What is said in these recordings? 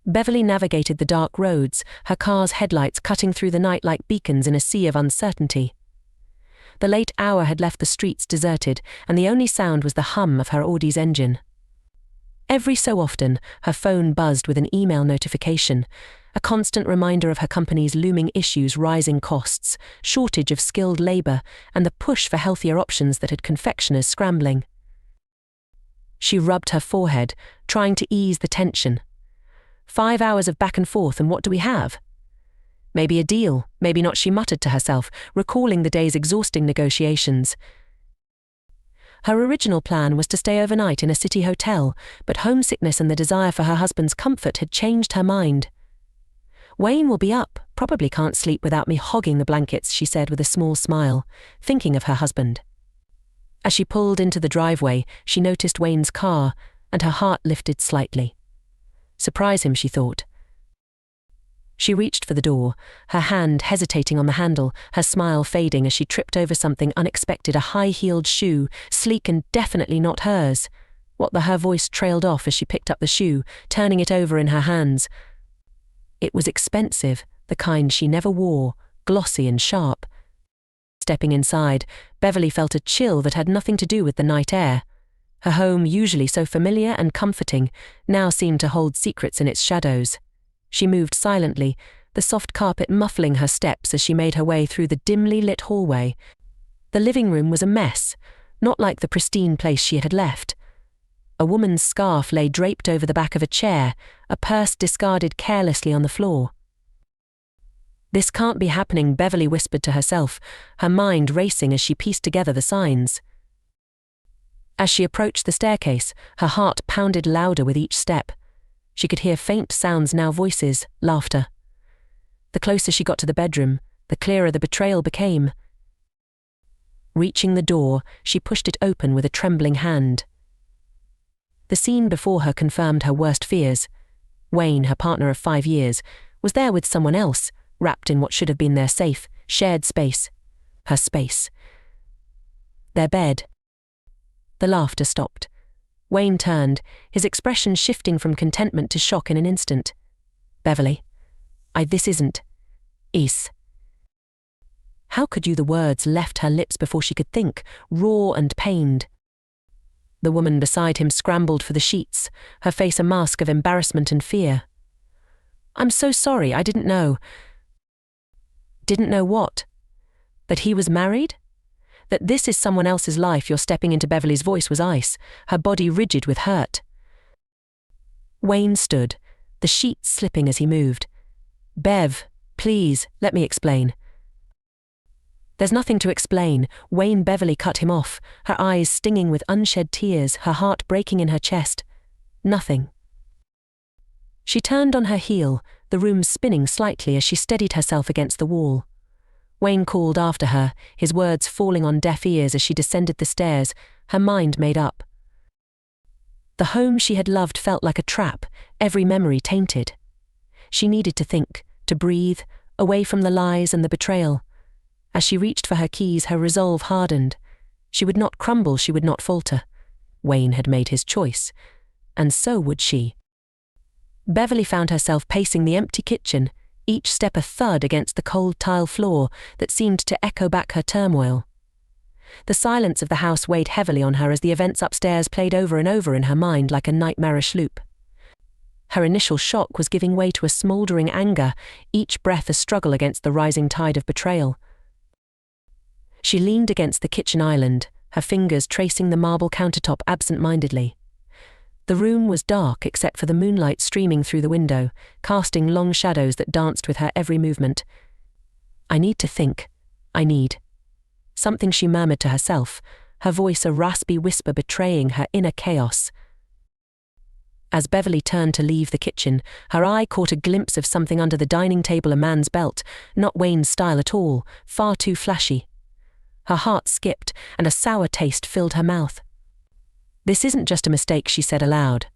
Beverly navigated the dark roads, her car's headlights cutting through the night like beacons in a sea of uncertainty. The late hour had left the streets deserted, and the only sound was the hum of her Audi's engine. Every so often, her phone buzzed with an email notification, a constant reminder of her company's looming issues, rising costs, shortage of skilled labor, and the push for healthier options that had confectioners scrambling. She rubbed her forehead, trying to ease the tension. 5 hours of back and forth, and what do we have? Maybe a deal, maybe not, she muttered to herself, recalling the day's exhausting negotiations. Her original plan was to stay overnight in a city hotel, but homesickness and the desire for her husband's comfort had changed her mind. Wayne will be up, probably can't sleep without me hogging the blankets, she said with a small smile, thinking of her husband. As she pulled into the driveway, she noticed Wayne's car, and her heart lifted slightly. Surprise him, she thought. She reached for the door, her hand hesitating on the handle, her smile fading as she tripped over something unexpected, a high-heeled shoe, sleek and definitely not hers. Her voice trailed off as she picked up the shoe, turning it over in her hands. It was expensive, the kind she never wore, glossy and sharp. Stepping inside, Beverly felt a chill that had nothing to do with the night air. Her home, usually so familiar and comforting, now seemed to hold secrets in its shadows. She moved silently, the soft carpet muffling her steps as she made her way through the dimly lit hallway. The living room was a mess, not like the pristine place she had left. A woman's scarf lay draped over the back of a chair, a purse discarded carelessly on the floor. This can't be happening, Beverly whispered to herself, her mind racing as she pieced together the signs. As she approached the staircase, her heart pounded louder with each step. She could hear faint sounds now, voices, laughter. The closer she got to the bedroom, the clearer the betrayal became. Reaching the door, she pushed it open with a trembling hand. The scene before her confirmed her worst fears. Wayne, her partner of 5 years, was there with someone else, wrapped in what should have been their safe, shared space. Her space. Their bed. The laughter stopped. Wayne turned, his expression shifting from contentment to shock in an instant. Beverly, this isn't. Is. How could you? The words left her lips before she could think, raw and pained. The woman beside him scrambled for the sheets, her face a mask of embarrassment and fear. I'm so sorry, I didn't know. Didn't know what? That he was married? That this is someone else's life you're stepping into? Beverly's voice was ice, her body rigid with hurt. Wayne stood, the sheets slipping as he moved. Bev, please, let me explain. There's nothing to explain, Wayne. Beverly cut him off, her eyes stinging with unshed tears, her heart breaking in her chest. Nothing. She turned on her heel, the room spinning slightly as she steadied herself against the wall. Wayne called after her, his words falling on deaf ears as she descended the stairs, her mind made up. The home she had loved felt like a trap, every memory tainted. She needed to think, to breathe, away from the lies and the betrayal. As she reached for her keys, her resolve hardened. She would not crumble, she would not falter. Wayne had made his choice, and so would she. Beverly found herself pacing the empty kitchen, each step a thud against the cold tile floor that seemed to echo back her turmoil. The silence of the house weighed heavily on her as the events upstairs played over and over in her mind like a nightmarish loop. Her initial shock was giving way to a smouldering anger, each breath a struggle against the rising tide of betrayal. She leaned against the kitchen island, her fingers tracing the marble countertop absent-mindedly. The room was dark except for the moonlight streaming through the window, casting long shadows that danced with her every movement. I need to think. I need. Something she murmured to herself, her voice a raspy whisper betraying her inner chaos. As Beverly turned to leave the kitchen, her eye caught a glimpse of something under the dining table, a man's belt, not Wayne's style at all, far too flashy. Her heart skipped, and a sour taste filled her mouth. This isn't just a mistake, she said aloud,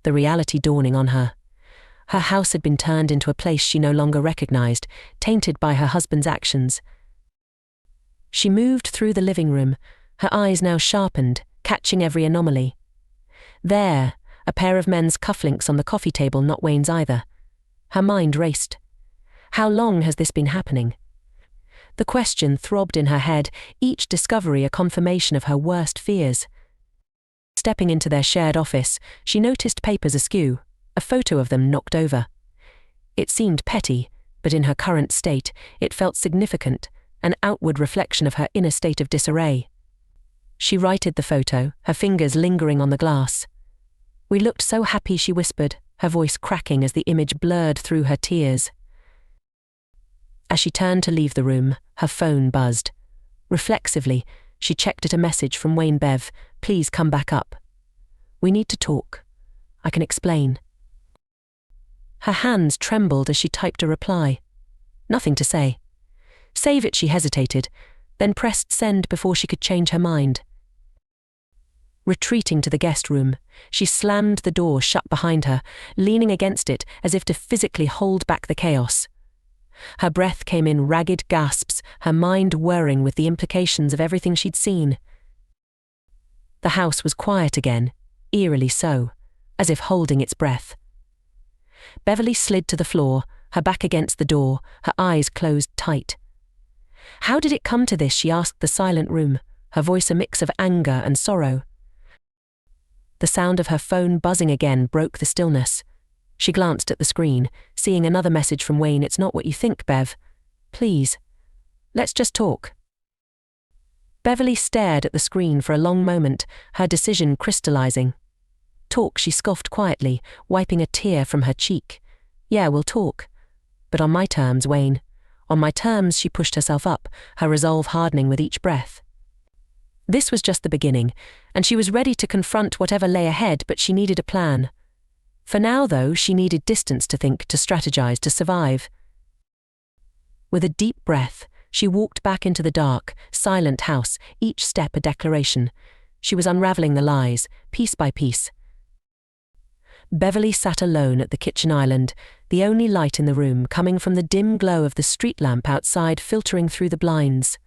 the reality dawning on her. Her house had been turned into a place she no longer recognized, tainted by her husband's actions. She moved through the living room, her eyes now sharpened, catching every anomaly. There, a pair of men's cufflinks on the coffee table, not Wayne's either. Her mind raced. How long has this been happening? The question throbbed in her head, each discovery a confirmation of her worst fears. Stepping into their shared office, she noticed papers askew, a photo of them knocked over. It seemed petty, but in her current state, it felt significant, an outward reflection of her inner state of disarray. She righted the photo, her fingers lingering on the glass. "We looked so happy," she whispered, her voice cracking as the image blurred through her tears. As she turned to leave the room, her phone buzzed. Reflexively, she checked at a message from Wayne. "Bev, please come back up. We need to talk. I can explain." Her hands trembled as she typed a reply. Nothing to say. Save it, she hesitated, then pressed send before she could change her mind. Retreating to the guest room, she slammed the door shut behind her, leaning against it as if to physically hold back the chaos. Her breath came in ragged gasps, her mind whirring with the implications of everything she'd seen. The house was quiet again, eerily so, as if holding its breath. Beverly slid to the floor, her back against the door, her eyes closed tight. How did it come to this, she asked the silent room, her voice a mix of anger and sorrow. The sound of her phone buzzing again broke the stillness. She glanced at the screen, seeing another message from Wayne. "It's not what you think, Bev. Please, let's just talk." Beverly stared at the screen for a long moment, her decision crystallizing. "Talk," she scoffed quietly, wiping a tear from her cheek. "Yeah, we'll talk. But on my terms, Wayne. On my terms." She pushed herself up, her resolve hardening with each breath. This was just the beginning, and she was ready to confront whatever lay ahead, but she needed a plan. For now, though, she needed distance to think, to strategize, to survive. With a deep breath, she walked back into the dark, silent house, each step a declaration. She was unraveling the lies, piece by piece. Beverly sat alone at the kitchen island, the only light in the room coming from the dim glow of the street lamp outside filtering through the blinds.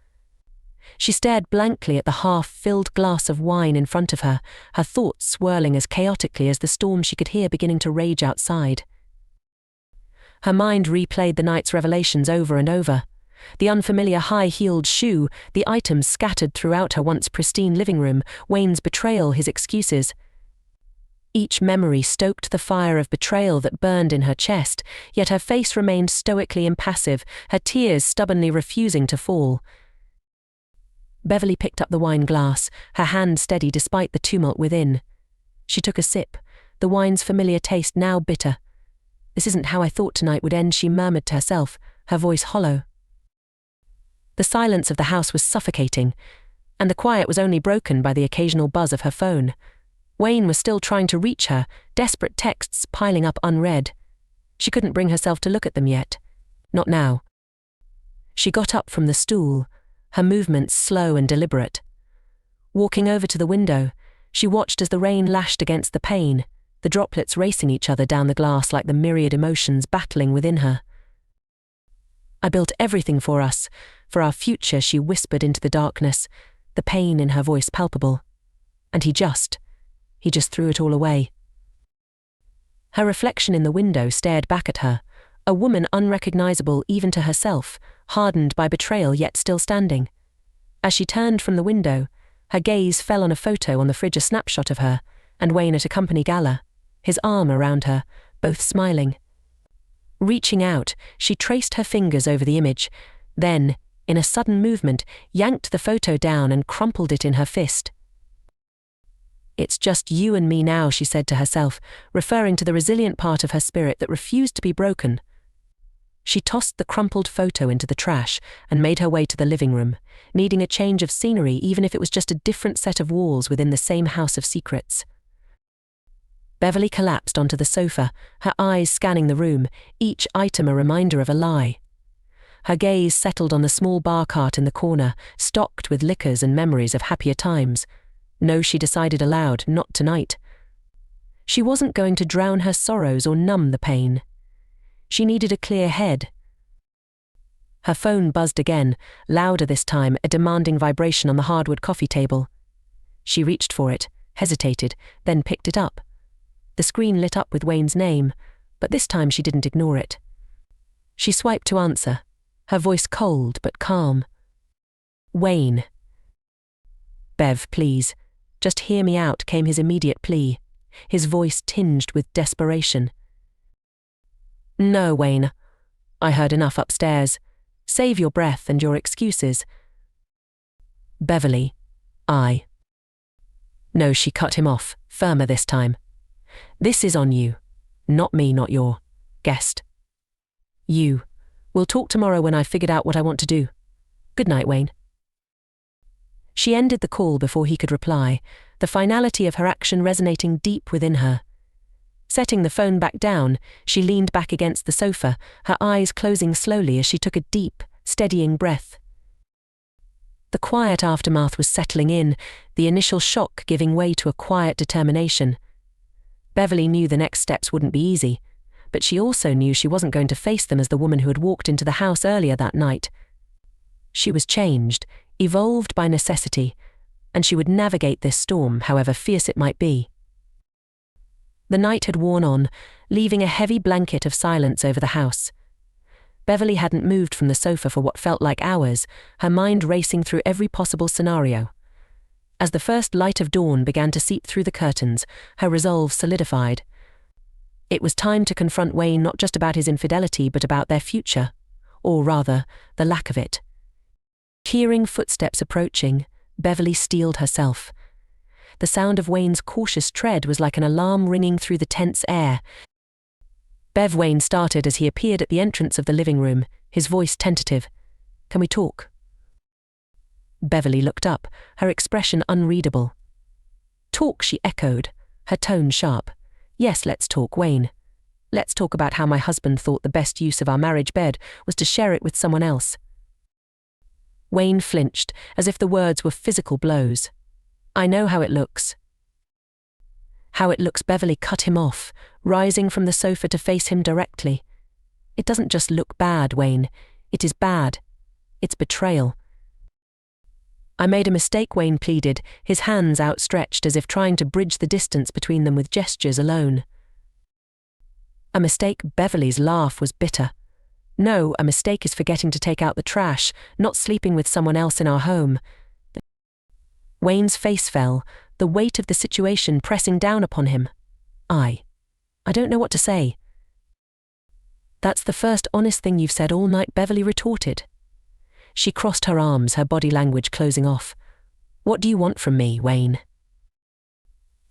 She stared blankly at the half-filled glass of wine in front of her, her thoughts swirling as chaotically as the storm she could hear beginning to rage outside. Her mind replayed the night's revelations over and over. The unfamiliar high-heeled shoe, the items scattered throughout her once pristine living room, Wayne's betrayal, his excuses. Each memory stoked the fire of betrayal that burned in her chest, yet her face remained stoically impassive, her tears stubbornly refusing to fall. Beverly picked up the wine glass, her hand steady despite the tumult within. She took a sip, the wine's familiar taste now bitter. "This isn't how I thought tonight would end," she murmured to herself, her voice hollow. The silence of the house was suffocating, and the quiet was only broken by the occasional buzz of her phone. Wayne was still trying to reach her, desperate texts piling up unread. She couldn't bring herself to look at them yet. Not now. She got up from the stool, her movements slow and deliberate. Walking over to the window, she watched as the rain lashed against the pane, the droplets racing each other down the glass like the myriad emotions battling within her. "I built everything for us, for our future," she whispered into the darkness, the pain in her voice palpable. And he just threw it all away. Her reflection in the window stared back at her, a woman unrecognizable even to herself, hardened by betrayal yet still standing. As she turned from the window, her gaze fell on a photo on the fridge, a snapshot of her and Wayne at a company gala, his arm around her, both smiling. Reaching out, she traced her fingers over the image, then, in a sudden movement, yanked the photo down and crumpled it in her fist. "It's just you and me now," she said to herself, referring to the resilient part of her spirit that refused to be broken. She tossed the crumpled photo into the trash and made her way to the living room, needing a change of scenery even if it was just a different set of walls within the same house of secrets. Beverly collapsed onto the sofa, her eyes scanning the room, each item a reminder of a lie. Her gaze settled on the small bar cart in the corner, stocked with liquors and memories of happier times. No, she decided aloud, not tonight. She wasn't going to drown her sorrows or numb the pain. She needed a clear head. Her phone buzzed again, louder this time, a demanding vibration on the hardwood coffee table. She reached for it, hesitated, then picked it up. The screen lit up with Wayne's name, but this time she didn't ignore it. She swiped to answer, her voice cold but calm. "Wayne." "Bev, please. Just hear me out," came his immediate plea, his voice tinged with desperation. "No, Wayne. I heard enough upstairs. Save your breath and your excuses." "Beverly, I..." No, she cut him off, firmer this time. "This is on you. Not me, not your guest. You. We'll talk tomorrow when I've figured out what I want to do. Good night, Wayne." She ended the call before he could reply, the finality of her action resonating deep within her. Setting the phone back down, she leaned back against the sofa, her eyes closing slowly as she took a deep, steadying breath. The quiet aftermath was settling in, the initial shock giving way to a quiet determination. Beverly knew the next steps wouldn't be easy, but she also knew she wasn't going to face them as the woman who had walked into the house earlier that night. She was changed, evolved by necessity, and she would navigate this storm, however fierce it might be. The night had worn on, leaving a heavy blanket of silence over the house. Beverly hadn't moved from the sofa for what felt like hours, her mind racing through every possible scenario. As the first light of dawn began to seep through the curtains, her resolve solidified. It was time to confront Wayne not just about his infidelity but about their future, or rather, the lack of it. Hearing footsteps approaching, Beverly steeled herself. The sound of Wayne's cautious tread was like an alarm ringing through the tense air. "Bev," Wayne started as he appeared at the entrance of the living room, his voice tentative. "Can we talk?" Beverly looked up, her expression unreadable. "Talk," she echoed, her tone sharp. "Yes, let's talk, Wayne. Let's talk about how my husband thought the best use of our marriage bed was to share it with someone else." Wayne flinched, as if the words were physical blows. "I know how it looks." "How it looks," Beverly cut him off, rising from the sofa to face him directly. "It doesn't just look bad, Wayne. It is bad. It's betrayal." "I made a mistake," Wayne pleaded, his hands outstretched as if trying to bridge the distance between them with gestures alone. "A mistake?" Beverly's laugh was bitter. "No, a mistake is forgetting to take out the trash, not sleeping with someone else in our home." Wayne's face fell, the weight of the situation pressing down upon him. I don't know what to say." "That's the first honest thing you've said all night," Beverly retorted. She crossed her arms, her body language closing off. "What do you want from me, Wayne?"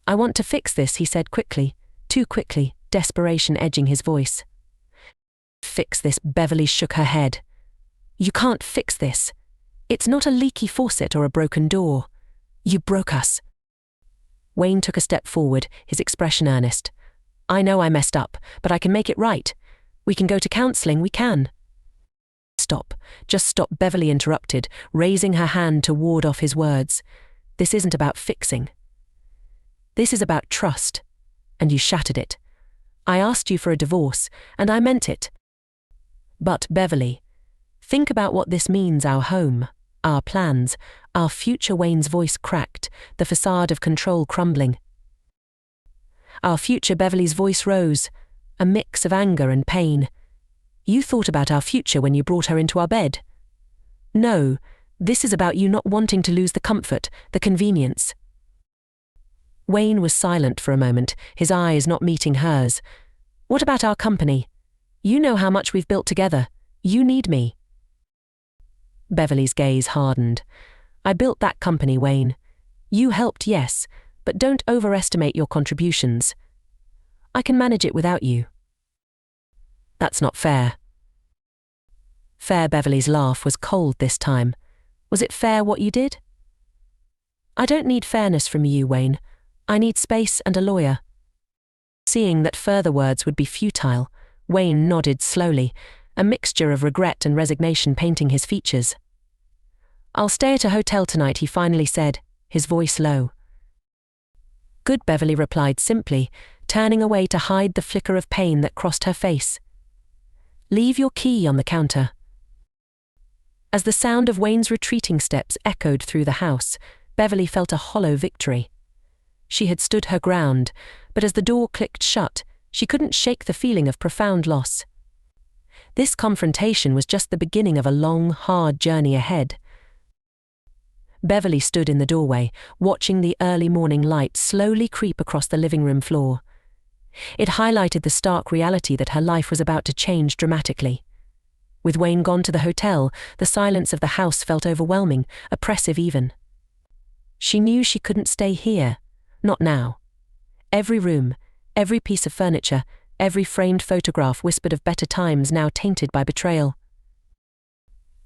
"I want to fix this," he said quickly, too quickly, desperation edging his voice. "Fix this?" Beverly shook her head. "You can't fix this. It's not a leaky faucet or a broken door. You broke us." Wayne took a step forward, his expression earnest. "I know I messed up, but I can make it right. We can go to counseling, we can." "Stop, just stop," Beverly interrupted, raising her hand to ward off his words. "This isn't about fixing. This is about trust, and you shattered it. I asked you for a divorce, and I meant it. But, Beverly, think about what this means: our home, our plans, our future." Wayne's voice cracked, the facade of control crumbling. "Our future," Beverly's voice rose, a mix of anger and pain. "You thought about our future when you brought her into our bed. No, this is about you not wanting to lose the comfort, the convenience." Wayne was silent for a moment, his eyes not meeting hers. "What about our company? You know how much we've built together. You need me." Beverly's gaze hardened. "I built that company, Wayne. You helped, yes, but don't overestimate your contributions. I can manage it without you." "That's not fair." "Fair?" Beverly's laugh was cold this time. "Was it fair what you did?" "I don't need fairness from you, Wayne. I need space and a lawyer." Seeing that further words would be futile, Wayne nodded slowly, a mixture of regret and resignation painting his features. "I'll stay at a hotel tonight," he finally said, his voice low. "Good," Beverly replied simply, turning away to hide the flicker of pain that crossed her face. "Leave your key on the counter." As the sound of Wayne's retreating steps echoed through the house, Beverly felt a hollow victory. She had stood her ground, but as the door clicked shut, she couldn't shake the feeling of profound loss. This confrontation was just the beginning of a long, hard journey ahead. Beverly stood in the doorway, watching the early morning light slowly creep across the living room floor. It highlighted the stark reality that her life was about to change dramatically. With Wayne gone to the hotel, the silence of the house felt overwhelming, oppressive even. She knew she couldn't stay here, not now. Every room, every piece of furniture, every framed photograph whispered of better times now tainted by betrayal.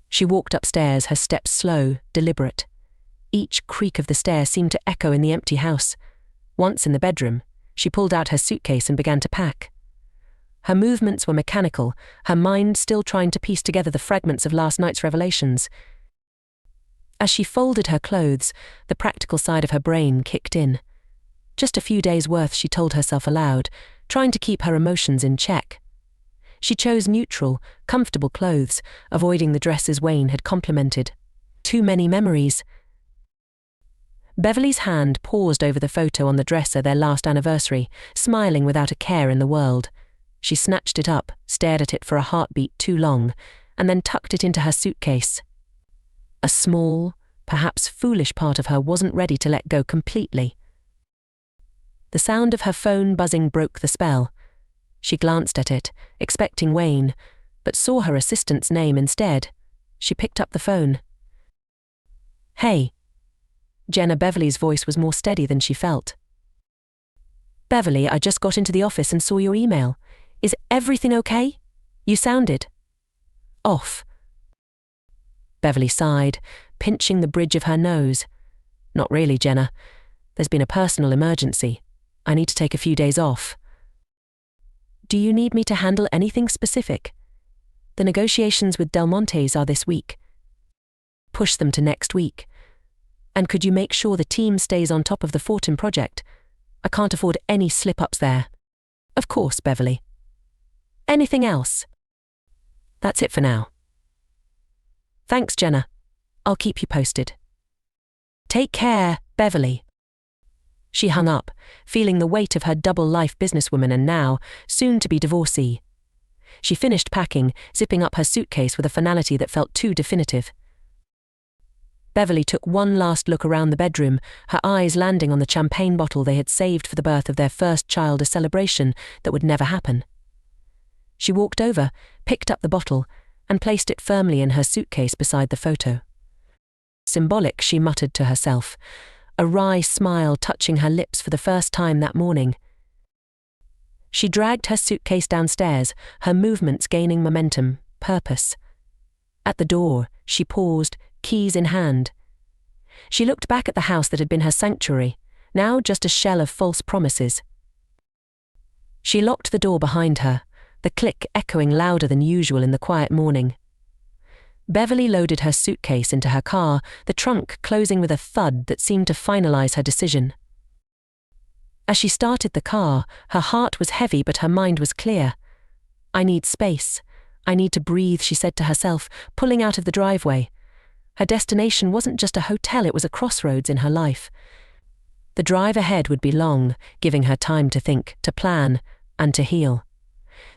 She walked upstairs, her steps slow, deliberate. Each creak of the stair seemed to echo in the empty house. Once in the bedroom, she pulled out her suitcase and began to pack. Her movements were mechanical, her mind still trying to piece together the fragments of last night's revelations. As she folded her clothes, the practical side of her brain kicked in. Just a few days' worth, she told herself aloud, trying to keep her emotions in check. She chose neutral, comfortable clothes, avoiding the dresses Wayne had complimented. Too many memories. Beverly's hand paused over the photo on the dresser, their last anniversary, smiling without a care in the world. She snatched it up, stared at it for a heartbeat too long, and then tucked it into her suitcase. A small, perhaps foolish part of her wasn't ready to let go completely. The sound of her phone buzzing broke the spell. She glanced at it, expecting Wayne, but saw her assistant's name instead. She picked up the phone. "Hey." Jenna Beverly's voice was more steady than she felt. "Beverly, I just got into the office and saw your email. Is everything okay? You sounded off." Beverly sighed, pinching the bridge of her nose. "Not really, Jenna. There's been a personal emergency. I need to take a few days off." "Do you need me to handle anything specific? The negotiations with Del Montes are this week. Push them to next week. And could you make sure the team stays on top of the Fortin project? I can't afford any slip-ups there." "Of course, Beverly." "Anything else?" "That's it for now." "Thanks, Jenna. I'll keep you posted." "Take care, Beverly." She hung up, feeling the weight of her double-life businesswoman and now, soon-to-be divorcee. She finished packing, zipping up her suitcase with a finality that felt too definitive. Beverly took one last look around the bedroom, her eyes landing on the champagne bottle they had saved for the birth of their first child, a celebration that would never happen. She walked over, picked up the bottle, and placed it firmly in her suitcase beside the photo. "Symbolic," she muttered to herself, a wry smile touching her lips for the first time that morning. She dragged her suitcase downstairs, her movements gaining momentum, purpose. At the door, she paused, keys in hand. She looked back at the house that had been her sanctuary, now just a shell of false promises. She locked the door behind her, the click echoing louder than usual in the quiet morning. Beverly loaded her suitcase into her car, the trunk closing with a thud that seemed to finalize her decision. As she started the car, her heart was heavy but her mind was clear. "I need space. I need to breathe," she said to herself, pulling out of the driveway. Her destination wasn't just a hotel, it was a crossroads in her life. The drive ahead would be long, giving her time to think, to plan, and to heal.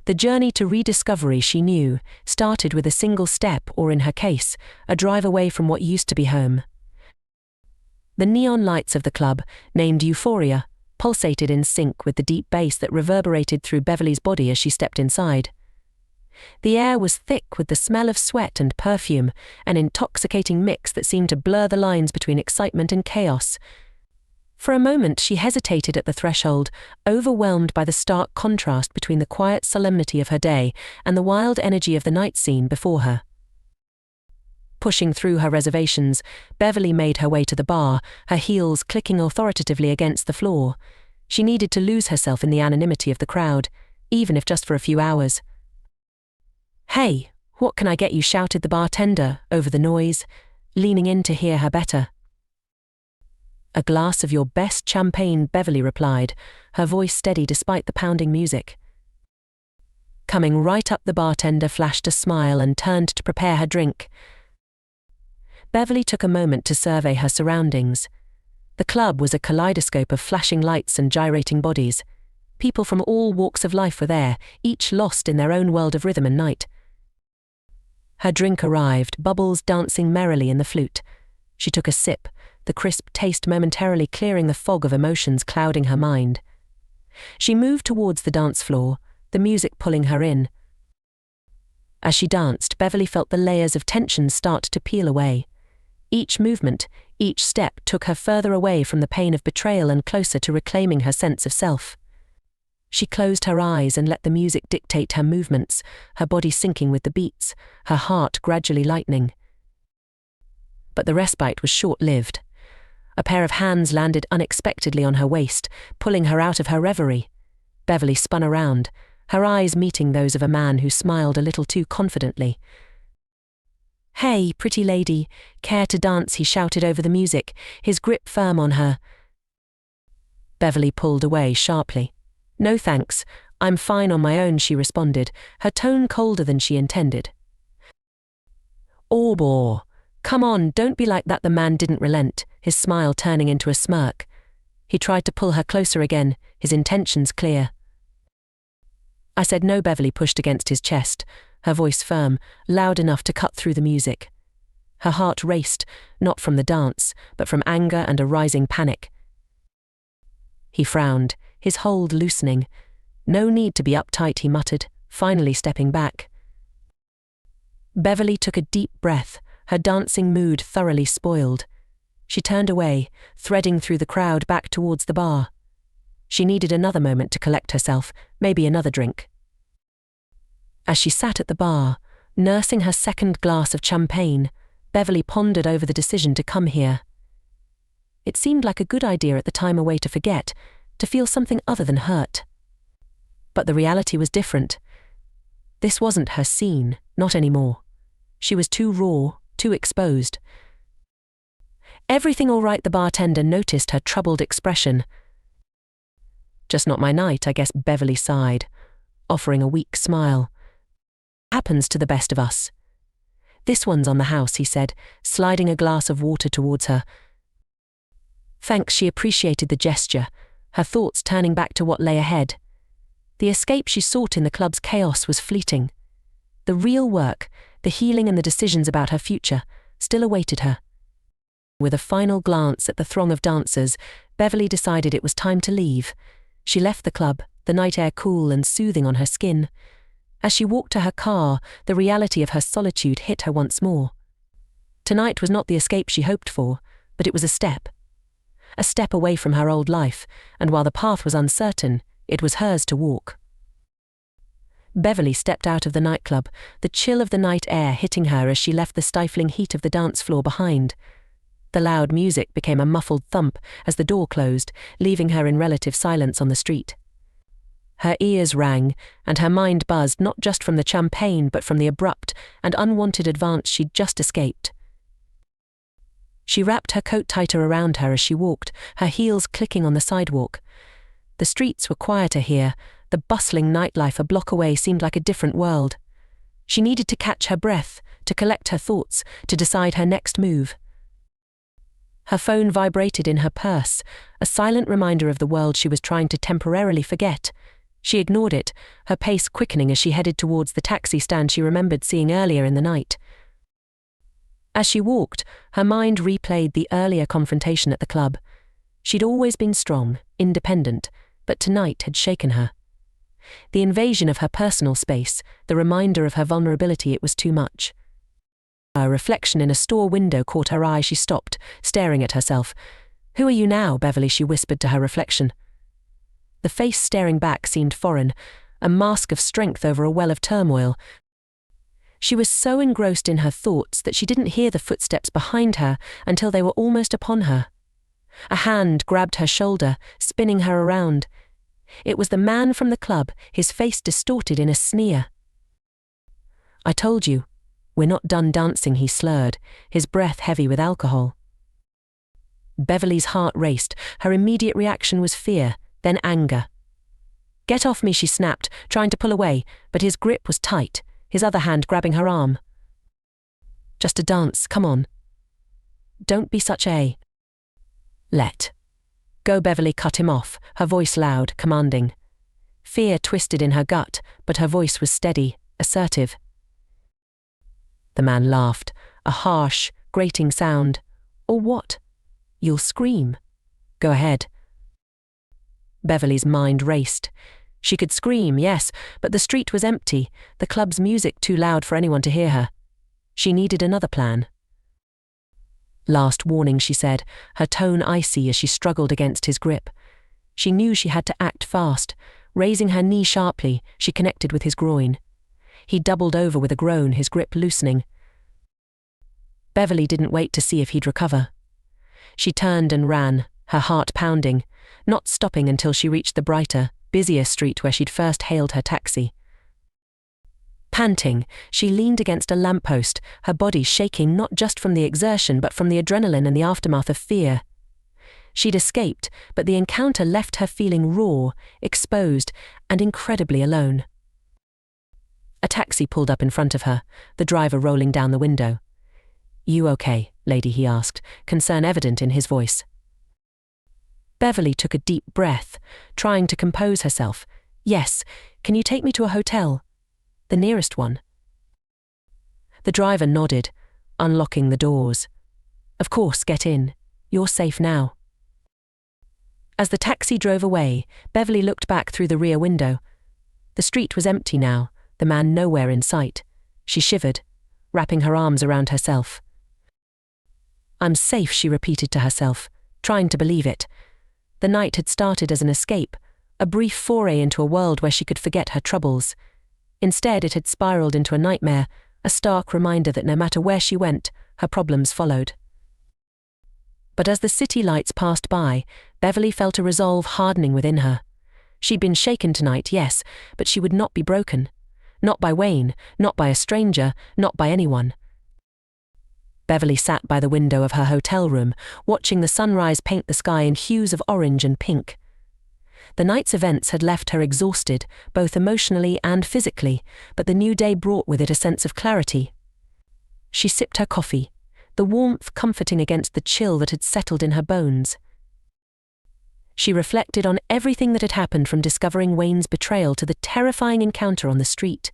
The journey to rediscovery, she knew, started with a single step, or in her case, a drive away from what used to be home. The neon lights of the club, named Euphoria, pulsated in sync with the deep bass that reverberated through Beverly's body as she stepped inside. The air was thick with the smell of sweat and perfume, an intoxicating mix that seemed to blur the lines between excitement and chaos. For a moment she hesitated at the threshold, overwhelmed by the stark contrast between the quiet solemnity of her day and the wild energy of the night scene before her. Pushing through her reservations, Beverly made her way to the bar, her heels clicking authoritatively against the floor. She needed to lose herself in the anonymity of the crowd, even if just for a few hours. "Hey, what can I get you?" shouted the bartender over the noise, leaning in to hear her better. "A glass of your best champagne," Beverly replied, her voice steady despite the pounding music. Coming right up, the bartender flashed a smile and turned to prepare her drink. Beverly took a moment to survey her surroundings. The club was a kaleidoscope of flashing lights and gyrating bodies. People from all walks of life were there, each lost in their own world of rhythm and night. Her drink arrived, bubbles dancing merrily in the flute. She took a sip, the crisp taste momentarily clearing the fog of emotions clouding her mind. She moved towards the dance floor, the music pulling her in. As she danced, Beverly felt the layers of tension start to peel away. Each movement, each step took her further away from the pain of betrayal and closer to reclaiming her sense of self. She closed her eyes and let the music dictate her movements, her body syncing with the beats, her heart gradually lightening. But the respite was short-lived. A pair of hands landed unexpectedly on her waist, pulling her out of her reverie. Beverly spun around, her eyes meeting those of a man who smiled a little too confidently. "Hey, pretty lady, care to dance?" he shouted over the music, his grip firm on her. Beverly pulled away sharply. "No thanks, I'm fine on my own," she responded, her tone colder than she intended. "Oh, boy. Come on, don't be like that." The man didn't relent, his smile turning into a smirk. He tried to pull her closer again, his intentions clear. "I said no." Beverly pushed against his chest, her voice firm, loud enough to cut through the music. Her heart raced, not from the dance, but from anger and a rising panic. He frowned, his hold loosening. "No need to be uptight," he muttered, finally stepping back. Beverly took a deep breath, her dancing mood thoroughly spoiled. She turned away, threading through the crowd back towards the bar. She needed another moment to collect herself, maybe another drink. As she sat at the bar, nursing her second glass of champagne, Beverly pondered over the decision to come here. It seemed like a good idea at the time, a way to forget, to feel something other than hurt. But the reality was different. This wasn't her scene, not anymore. She was too raw, too exposed. "Everything all right?" The bartender noticed her troubled expression. "Just not my night, I guess," Beverly sighed, offering a weak smile. "Happens to the best of us." "This one's on the house," he said, sliding a glass of water towards her. Thanks, she appreciated the gesture, her thoughts turning back to what lay ahead. The escape she sought in the club's chaos was fleeting. The real work, the healing and the decisions about her future, still awaited her. With a final glance at the throng of dancers, Beverly decided it was time to leave. She left the club, the night air cool and soothing on her skin. As she walked to her car, the reality of her solitude hit her once more. Tonight was not the escape she hoped for, but it was a step away from her old life, and while the path was uncertain, it was hers to walk. Beverly stepped out of the nightclub, the chill of the night air hitting her as she left the stifling heat of the dance floor behind. The loud music became a muffled thump as the door closed, leaving her in relative silence on the street. Her ears rang, and her mind buzzed not just from the champagne but from the abrupt and unwanted advance she'd just escaped. She wrapped her coat tighter around her as she walked, her heels clicking on the sidewalk. The streets were quieter here, the bustling nightlife a block away seemed like a different world. She needed to catch her breath, to collect her thoughts, to decide her next move. Her phone vibrated in her purse, a silent reminder of the world she was trying to temporarily forget. She ignored it, her pace quickening as she headed towards the taxi stand she remembered seeing earlier in the night. As she walked, her mind replayed the earlier confrontation at the club. She'd always been strong, independent, but tonight had shaken her. The invasion of her personal space, the reminder of her vulnerability, it was too much. A reflection in a store window caught her eye. She stopped, staring at herself. "Who are you now, Beverly?" she whispered to her reflection. The face staring back seemed foreign, a mask of strength over a well of turmoil. She was so engrossed in her thoughts that she didn't hear the footsteps behind her until they were almost upon her. A hand grabbed her shoulder, spinning her around. It was the man from the club, his face distorted in a sneer. "I told you, we're not done dancing," he slurred, his breath heavy with alcohol. Beverly's heart raced. Her immediate reaction was fear, then anger. "Get off me," she snapped, trying to pull away, but his grip was tight, his other hand grabbing her arm. "Just a dance, come on. Don't be such a..." "Let go." Beverly cut him off, her voice loud, commanding. Fear twisted in her gut, but her voice was steady, assertive. The man laughed, a harsh, grating sound. Or what? You'll scream. Go ahead. Beverly's mind raced. She could scream, yes, but the street was empty, the club's music too loud for anyone to hear her. She needed another plan. Last warning, she said, her tone icy as she struggled against his grip. She knew she had to act fast. Raising her knee sharply, she connected with his groin. He doubled over with a groan, his grip loosening. Beverly didn't wait to see if he'd recover. She turned and ran, her heart pounding, not stopping until she reached the brighter, busier street where she'd first hailed her taxi. Panting, she leaned against a lamppost, her body shaking not just from the exertion but from the adrenaline and the aftermath of fear. She'd escaped, but the encounter left her feeling raw, exposed, and incredibly alone. A taxi pulled up in front of her, the driver rolling down the window. "You okay, lady?" he asked, concern evident in his voice. Beverly took a deep breath, trying to compose herself. "Yes, can you take me to a hotel? The nearest one." The driver nodded, unlocking the doors. "Of course, get in. You're safe now." As the taxi drove away, Beverly looked back through the rear window. The street was empty now, the man nowhere in sight. She shivered, wrapping her arms around herself. "I'm safe," she repeated to herself, trying to believe it. The night had started as an escape, a brief foray into a world where she could forget her troubles. Instead, it had spiraled into a nightmare, a stark reminder that no matter where she went, her problems followed. But as the city lights passed by, Beverly felt a resolve hardening within her. She'd been shaken tonight, yes, but she would not be broken. Not by Wayne, not by a stranger, not by anyone. Beverly sat by the window of her hotel room, watching the sunrise paint the sky in hues of orange and pink. The night's events had left her exhausted, both emotionally and physically, but the new day brought with it a sense of clarity. She sipped her coffee, the warmth comforting against the chill that had settled in her bones. She reflected on everything that had happened, from discovering Wayne's betrayal to the terrifying encounter on the street.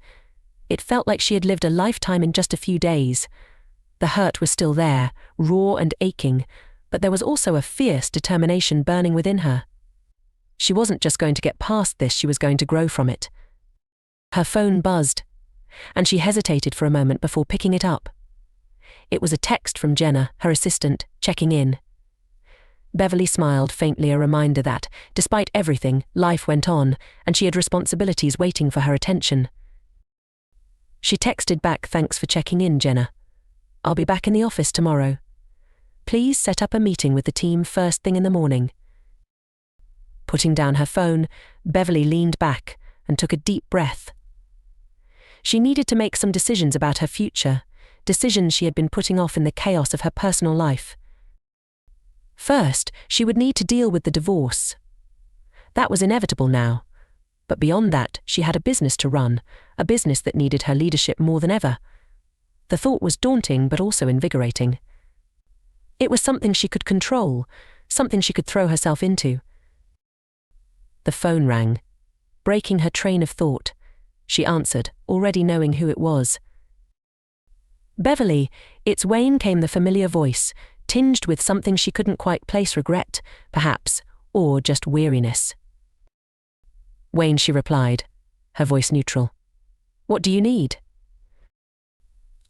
It felt like she had lived a lifetime in just a few days. The hurt was still there, raw and aching, but there was also a fierce determination burning within her. She wasn't just going to get past this, she was going to grow from it. Her phone buzzed, and she hesitated for a moment before picking it up. It was a text from Jenna, her assistant, checking in. Beverly smiled faintly, a reminder that, despite everything, life went on, and she had responsibilities waiting for her attention. She texted back, "Thanks for checking in, Jenna. I'll be back in the office tomorrow. Please set up a meeting with the team first thing in the morning." Putting down her phone, Beverly leaned back and took a deep breath. She needed to make some decisions about her future, decisions she had been putting off in the chaos of her personal life. First, she would need to deal with the divorce. That was inevitable now. But beyond that, she had a business to run, a business that needed her leadership more than ever. The thought was daunting but also invigorating. It was something she could control, something she could throw herself into. The phone rang, breaking her train of thought. She answered, already knowing who it was. "Beverly, it's Wayne," came the familiar voice, tinged with something she couldn't quite place, regret, perhaps, or just weariness. "Wayne," she replied, her voice neutral. "What do you need?"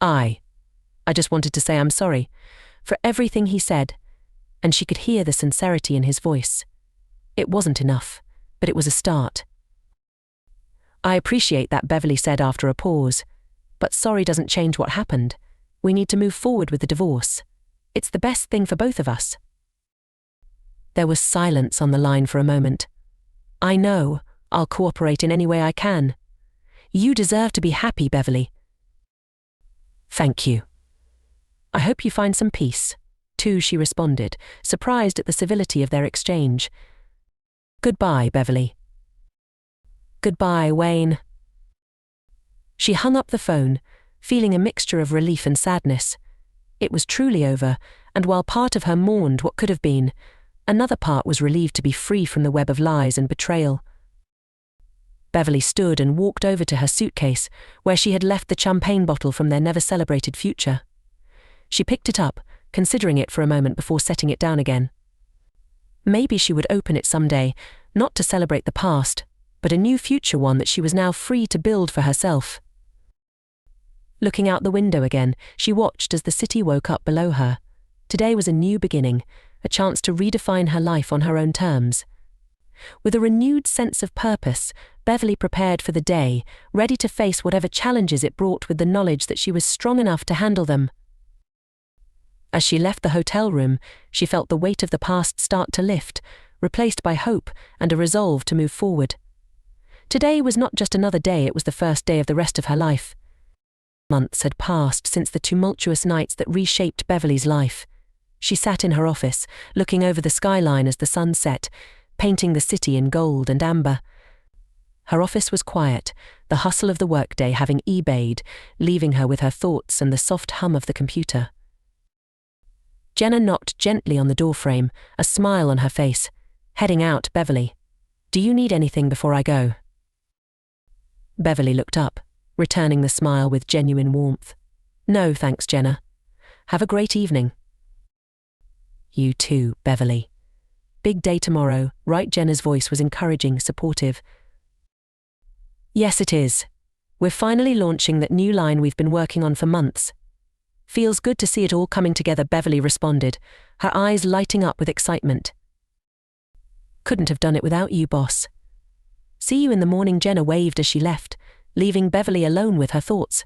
I just wanted to say I'm sorry for everything he said," and she could hear the sincerity in his voice. It wasn't enough, but it was a start. "I appreciate that," Beverly said after a pause, "but sorry doesn't change what happened. We need to move forward with the divorce. It's the best thing for both of us." There was silence on the line for a moment. "I know. I'll cooperate in any way I can. You deserve to be happy, Beverly." "Thank you. I hope you find some peace, too," she responded, surprised at the civility of their exchange. "Goodbye, Beverly." "Goodbye, Wayne." She hung up the phone, feeling a mixture of relief and sadness. It was truly over, and while part of her mourned what could have been, another part was relieved to be free from the web of lies and betrayal. Beverly stood and walked over to her suitcase, where she had left the champagne bottle from their never-celebrated future. She picked it up, considering it for a moment before setting it down again. Maybe she would open it someday, not to celebrate the past, but a new future one that she was now free to build for herself. Looking out the window again, she watched as the city woke up below her. Today was a new beginning, a chance to redefine her life on her own terms. With a renewed sense of purpose, Beverly prepared for the day, ready to face whatever challenges it brought with the knowledge that she was strong enough to handle them. As she left the hotel room, she felt the weight of the past start to lift, replaced by hope and a resolve to move forward. Today was not just another day, it was the first day of the rest of her life. Months had passed since the tumultuous nights that reshaped Beverly's life. She sat in her office, looking over the skyline as the sun set, painting the city in gold and amber. Her office was quiet, the hustle of the workday having ebbed, leaving her with her thoughts and the soft hum of the computer. Jenna knocked gently on the doorframe, a smile on her face. "Heading out, Beverly. Do you need anything before I go?" Beverly looked up, returning the smile with genuine warmth. "No, thanks, Jenna. Have a great evening." "You too, Beverly. Big day tomorrow," right? Jenna's voice was encouraging, supportive. "Yes, it is. We're finally launching that new line we've been working on for months. Feels good to see it all coming together," Beverly responded, her eyes lighting up with excitement. "Couldn't have done it without you, boss. See you in the morning," Jenna waved as she left, leaving Beverly alone with her thoughts.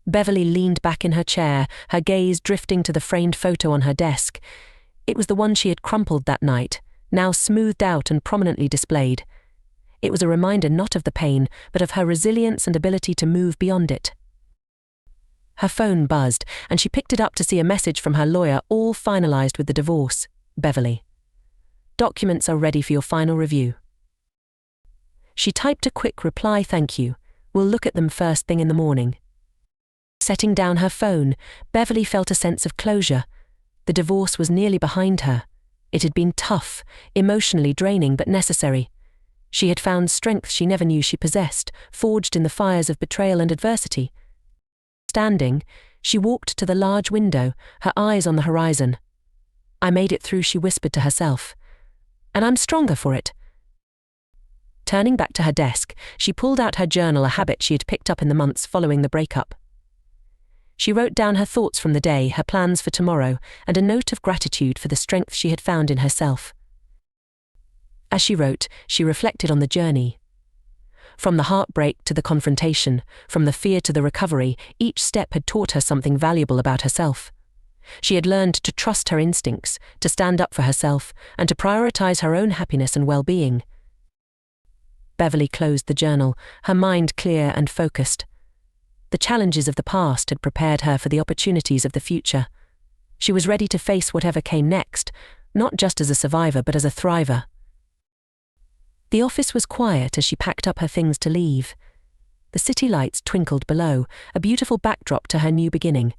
Beverly leaned back in her chair, her gaze drifting to the framed photo on her desk. It was the one she had crumpled that night, now smoothed out and prominently displayed. It was a reminder not of the pain, but of her resilience and ability to move beyond it. Her phone buzzed, and she picked it up to see a message from her lawyer, all finalized with the divorce. "Beverly, documents are ready for your final review." She typed a quick reply, "Thank you. We'll look at them first thing in the morning." Setting down her phone, Beverly felt a sense of closure. The divorce was nearly behind her. It had been tough, emotionally draining, but necessary. She had found strength she never knew she possessed, forged in the fires of betrayal and adversity. Standing, she walked to the large window, her eyes on the horizon. "I made it through," she whispered to herself. "And I'm stronger for it." Turning back to her desk, she pulled out her journal, a habit she had picked up in the months following the breakup. She wrote down her thoughts from the day, her plans for tomorrow, and a note of gratitude for the strength she had found in herself. As she wrote, she reflected on the journey. From the heartbreak to the confrontation, from the fear to the recovery, each step had taught her something valuable about herself. She had learned to trust her instincts, to stand up for herself, and to prioritize her own happiness and well-being. Beverly closed the journal, her mind clear and focused. The challenges of the past had prepared her for the opportunities of the future. She was ready to face whatever came next, not just as a survivor but as a thriver. The office was quiet as she packed up her things to leave. The city lights twinkled below, a beautiful backdrop to her new beginning.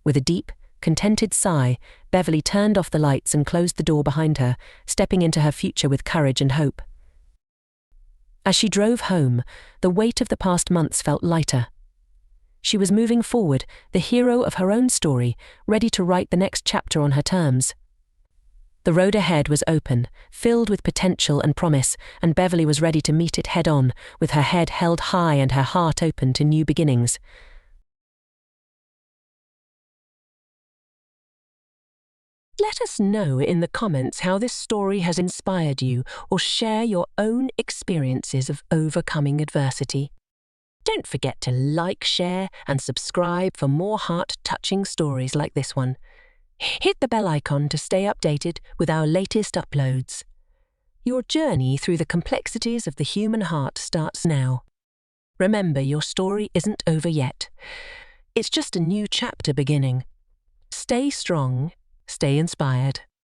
With a deep, contented sigh, Beverly turned off the lights and closed the door behind her, stepping into her future with courage and hope. As she drove home, the weight of the past months felt lighter. She was moving forward, the hero of her own story, ready to write the next chapter on her terms. The road ahead was open, filled with potential and promise, and Beverly was ready to meet it head-on, with her head held high and her heart open to new beginnings. Let us know in the comments how this story has inspired you, or share your own experiences of overcoming adversity. Don't forget to like, share, and subscribe for more heart-touching stories like this one. Hit the bell icon to stay updated with our latest uploads. Your journey through the complexities of the human heart starts now. Remember, your story isn't over yet. It's just a new chapter beginning. Stay strong, stay inspired.